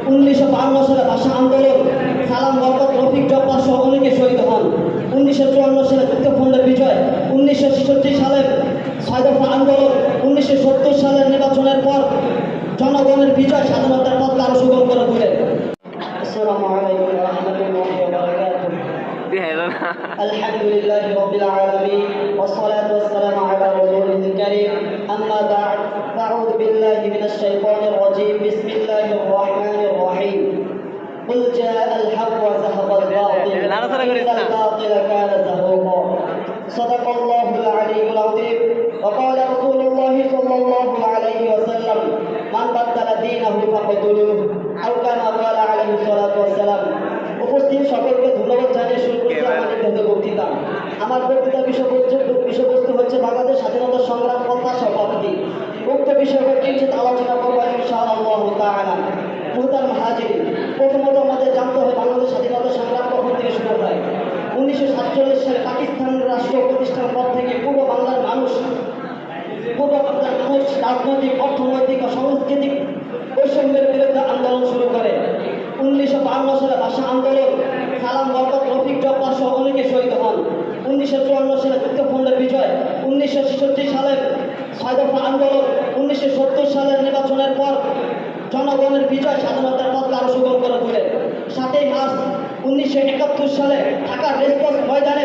1952 সালে ভাষা আন্দোলন, সালাম বরকত, রফিক জব্বার সহ অনেকে শহীদ হন। 1954 সালে যুক্তফ্রন্টের বিজয়, 1966 সালের 6 দফা আন্দোলন, 1970 সালের নির্বাচনের পর জনগণের বিজয় স্বাধীনতার পথকে আরো সুগম করে তোলে। আসসালামু আলাইকুম ওয়া রাহমাতুল্লাহি ওয়া বারাকাতুহু। আলহামদুলিল্লাহি রাব্বিল আলামিন ওয়াসসালাতু ওয়াসসালামু আলা রাসূলিল কারীম, আম্মা বা'দ। আউযু বিল্লাহি মিনাশ শাইতানির রাজীম। বিসমিল্লাহির রাহমানির রাহিম। قل جاء الحق وزهق الباطل إن الباطل كان زهوقا صدق الله العلي العظيم وقال رسول الله صلى الله عليه وسلم من بدل دينه فاقتلوه أو كما قال عليه الصلاة والسلام। উপস্থিত সকলকে ধন্যবাদ জানিয়ে শুরু করছি আমার বক্তৃতা। আমার বক্তৃতার বিষয়বস্তু হচ্ছে বাংলাদেশ স্বাধীনতা সংগ্রাম প্রত্যাশা পদ্ধতি। উক্ত বিষয়টি আলোচনা করব ইনশাআল্লাহ তাআলা। মুহতারাম হাজিরিন, প্রথমত আমাদের জানতে হবে বাংলাদেশ স্বাধীনতা সংগ্রাম কখন থেকে শুরু হয়। 1947 সালে পাকিস্তান রাষ্ট্র প্রতিষ্ঠার পর থেকে পূর্ব বাংলার মানুষ রাজনৈতিক, অর্থনৈতিক ও সাংস্কৃতিক বৈষম্যের বিরুদ্ধে আন্দোলন শুরু করে। 1952 সালে ভাষা আন্দোলন, সালাম বরকত, রফিক জব্বার সহ অনেকে শহীদ হন। 1954 সালে যুক্তফ্রন্টের বিজয়, 1966 সালের 6 দফা আন্দোলন, 1970 সালের নির্বাচনের পর জনগণের বিজয় স্বাধীনতার পথকে আরো সুগম করে তোলে। 7ই মার্চ 1971 সালে ঢাকার রেসকোর্স ময়দানে